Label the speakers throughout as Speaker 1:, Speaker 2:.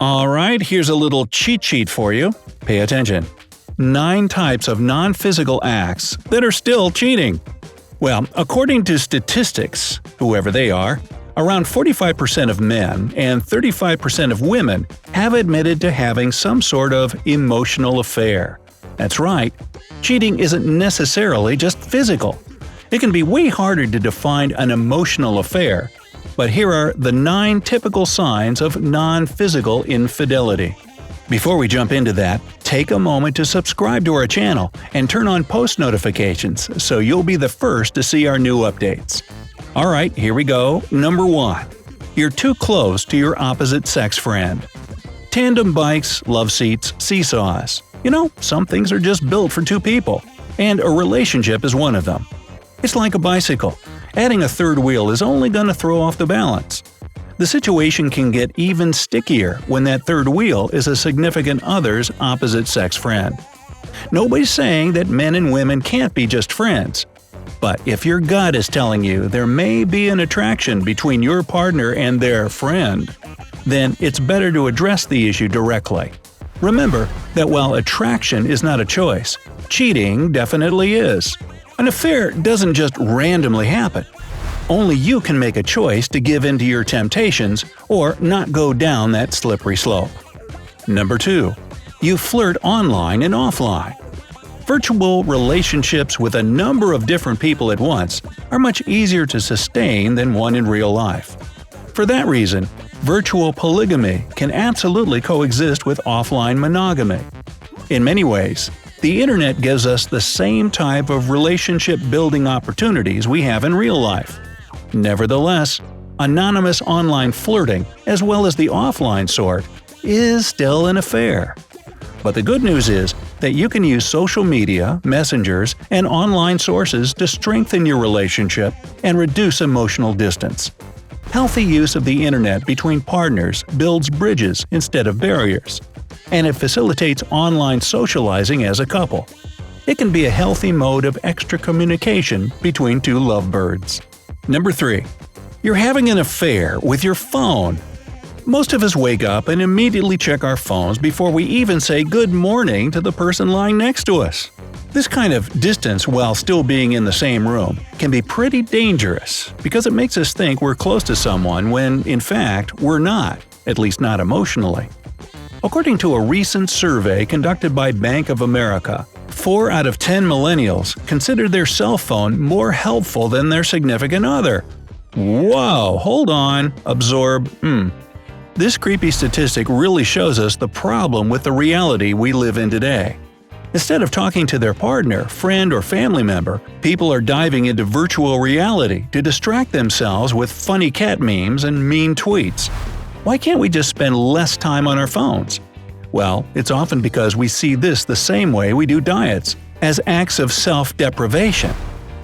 Speaker 1: Alright, here's a little cheat sheet for you. Pay attention. 9 types of non-physical acts that are still cheating. Well, according to statistics, whoever they are, around 45% of men and 35% of women have admitted to having some sort of emotional affair. That's right, cheating isn't necessarily just physical. It can be way harder to define an emotional affair, but here are the 9 typical signs of non-physical infidelity. Before we jump into that, take a moment to subscribe to our channel and turn on post notifications so you'll be the first to see our new updates. Alright, here we go. Number 1. You're too close to your opposite sex friend. Tandem bikes, love seats, seesaws. You know, some things are just built for 2 people, and a relationship is one of them. It's like a bicycle. Adding a third wheel is only going to throw off the balance. The situation can get even stickier when that third wheel is a significant other's opposite sex friend. Nobody's saying that men and women can't be just friends. But if your gut is telling you there may be an attraction between your partner and their friend, then it's better to address the issue directly. Remember that while attraction is not a choice, cheating definitely is. An affair doesn't just randomly happen. Only you can make a choice to give in to your temptations or not go down that slippery slope. Number 2. You flirt online and offline. Virtual relationships with a number of different people at once are much easier to sustain than one in real life. For that reason, virtual polygamy can absolutely coexist with offline monogamy. In many ways, the internet gives us the same type of relationship-building opportunities we have in real life. Nevertheless, anonymous online flirting, as well as the offline sort, is still an affair. But the good news is that you can use social media, messengers, and online sources to strengthen your relationship and reduce emotional distance. Healthy use of the internet between partners builds bridges instead of barriers, and it facilitates online socializing as a couple. It can be a healthy mode of extra communication between 2 lovebirds. Number 3. You're having an affair with your phone. Most of us wake up and immediately check our phones before we even say good morning to the person lying next to us. This kind of distance while still being in the same room can be pretty dangerous because it makes us think we're close to someone when, in fact, we're not, at least not emotionally. According to a recent survey conducted by Bank of America, 4 out of 10 millennials consider their cell phone more helpful than their significant other. Whoa, hold on, absorb, This creepy statistic really shows us the problem with the reality we live in today. Instead of talking to their partner, friend, or family member, people are diving into virtual reality to distract themselves with funny cat memes and mean tweets. Why can't we just spend less time on our phones? Well, it's often because we see this the same way we do diets, as acts of self-deprivation.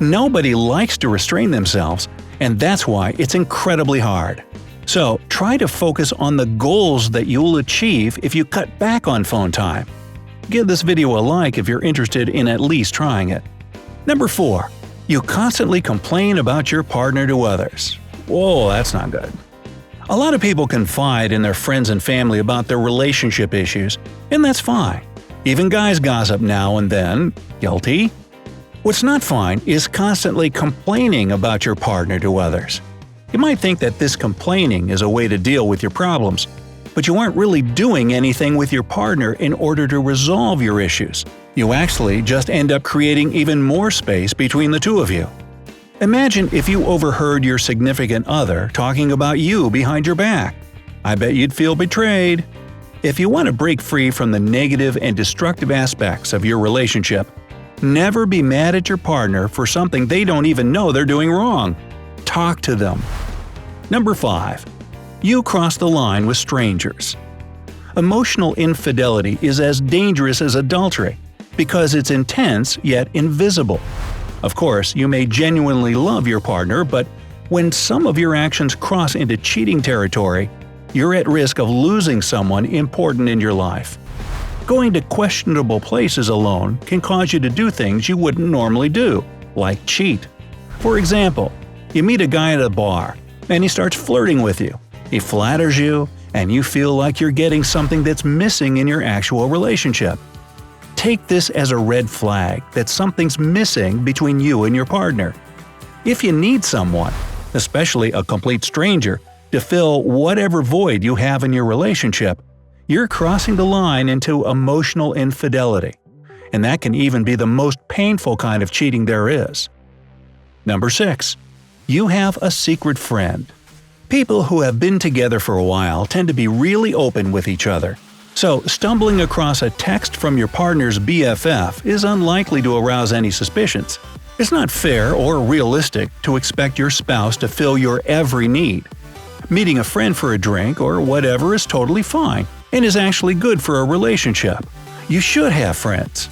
Speaker 1: Nobody likes to restrain themselves, and that's why it's incredibly hard. So, try to focus on the goals that you'll achieve if you cut back on phone time. Give this video a like if you're interested in at least trying it. Number 4. You constantly complain about your partner to others. Whoa, that's not good. A lot of people confide in their friends and family about their relationship issues, and that's fine. Even guys gossip now and then. Guilty? What's not fine is constantly complaining about your partner to others. You might think that this complaining is a way to deal with your problems, but you aren't really doing anything with your partner in order to resolve your issues. You actually just end up creating even more space between the 2 of you. Imagine if you overheard your significant other talking about you behind your back. I bet you'd feel betrayed. If you want to break free from the negative and destructive aspects of your relationship, never be mad at your partner for something they don't even know they're doing wrong. Talk to them. Number 5. You cross the line with strangers. Emotional infidelity is as dangerous as adultery because it's intense yet invisible. Of course, you may genuinely love your partner, but when some of your actions cross into cheating territory, you're at risk of losing someone important in your life. Going to questionable places alone can cause you to do things you wouldn't normally do, like cheat. For example, you meet a guy at a bar, and he starts flirting with you. He flatters you, and you feel like you're getting something that's missing in your actual relationship. Take this as a red flag that something's missing between you and your partner. If you need someone, especially a complete stranger, to fill whatever void you have in your relationship, you're crossing the line into emotional infidelity. And that can even be the most painful kind of cheating there is. Number 6. You have a secret friend. People who have been together for a while tend to be really open with each other. So, stumbling across a text from your partner's BFF is unlikely to arouse any suspicions. It's not fair or realistic to expect your spouse to fill your every need. Meeting a friend for a drink or whatever is totally fine and is actually good for a relationship. You should have friends.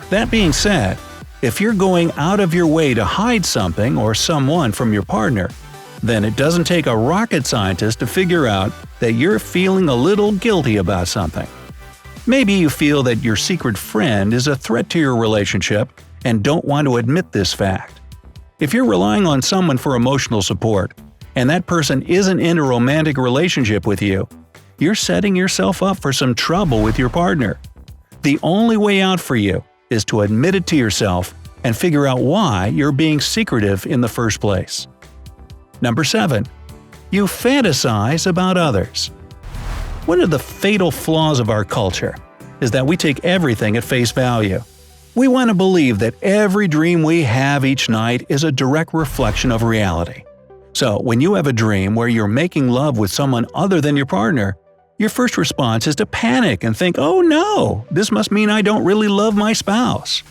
Speaker 1: That being said, if you're going out of your way to hide something or someone from your partner, then it doesn't take a rocket scientist to figure out that you're feeling a little guilty about something. Maybe you feel that your secret friend is a threat to your relationship and don't want to admit this fact. If you're relying on someone for emotional support, and that person isn't in a romantic relationship with you, you're setting yourself up for some trouble with your partner. The only way out for you is to admit it to yourself and figure out why you're being secretive in the first place. Number 7. You fantasize about others. One of the fatal flaws of our culture is that we take everything at face value. We want to believe that every dream we have each night is a direct reflection of reality. So, when you have a dream where you're making love with someone other than your partner, your first response is to panic and think, "Oh no, this must mean I don't really love my spouse."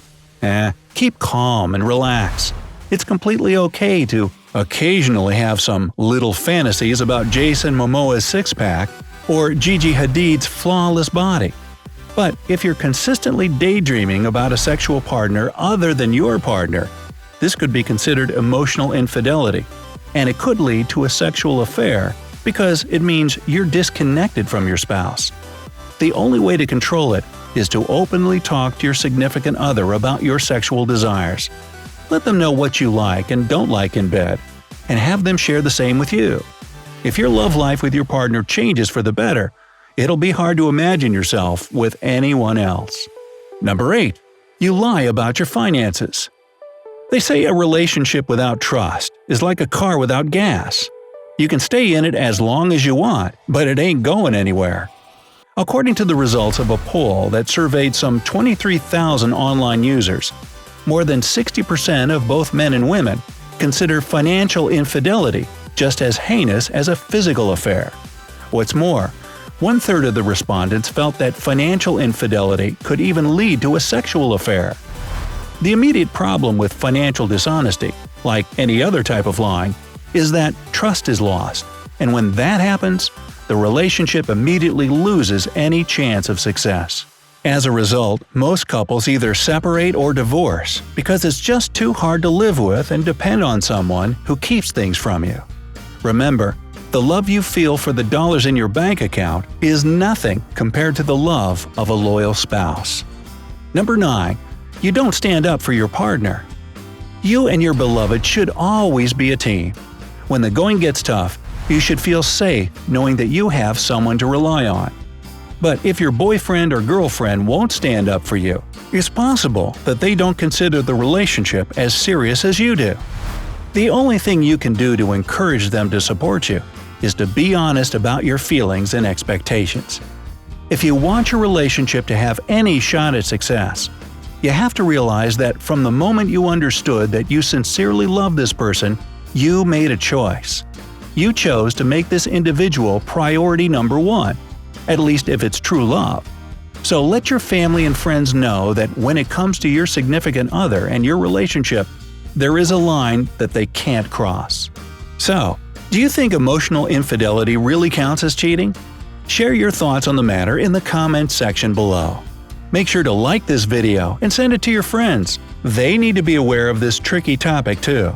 Speaker 1: Keep calm and relax. It's completely okay to occasionally have some little fantasies about Jason Momoa's six-pack or Gigi Hadid's flawless body. But if you're consistently daydreaming about a sexual partner other than your partner, this could be considered emotional infidelity, and it could lead to a sexual affair because it means you're disconnected from your spouse. The only way to control it is to openly talk to your significant other about your sexual desires. Let them know what you like and don't like in bed, and have them share the same with you. If your love life with your partner changes for the better, it'll be hard to imagine yourself with anyone else. Number 8. You lie about your finances. They say a relationship without trust is like a car without gas. You can stay in it as long as you want, but it ain't going anywhere. According to the results of a poll that surveyed some 23,000 online users, more than 60% of both men and women consider financial infidelity just as heinous as a physical affair. What's more, 1/3 of the respondents felt that financial infidelity could even lead to a sexual affair. The immediate problem with financial dishonesty, like any other type of lying, is that trust is lost, and when that happens, the relationship immediately loses any chance of success. As a result, most couples either separate or divorce because it's just too hard to live with and depend on someone who keeps things from you. Remember, the love you feel for the dollars in your bank account is nothing compared to the love of a loyal spouse. Number 9. You don't stand up for your partner. You and your beloved should always be a team. When the going gets tough, you should feel safe knowing that you have someone to rely on. But if your boyfriend or girlfriend won't stand up for you, it's possible that they don't consider the relationship as serious as you do. The only thing you can do to encourage them to support you is to be honest about your feelings and expectations. If you want your relationship to have any shot at success, you have to realize that from the moment you understood that you sincerely love this person, you made a choice. You chose to make this individual priority number 1, at least if it's true love. So let your family and friends know that when it comes to your significant other and your relationship, there is a line that they can't cross. So, do you think emotional infidelity really counts as cheating? Share your thoughts on the matter in the comments section below. Make sure to like this video and send it to your friends. They need to be aware of this tricky topic too.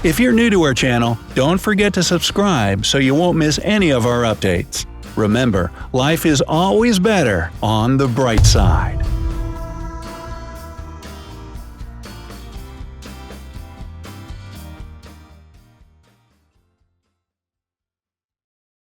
Speaker 1: If you're new to our channel, don't forget to subscribe so you won't miss any of our updates. Remember, life is always better on the bright side.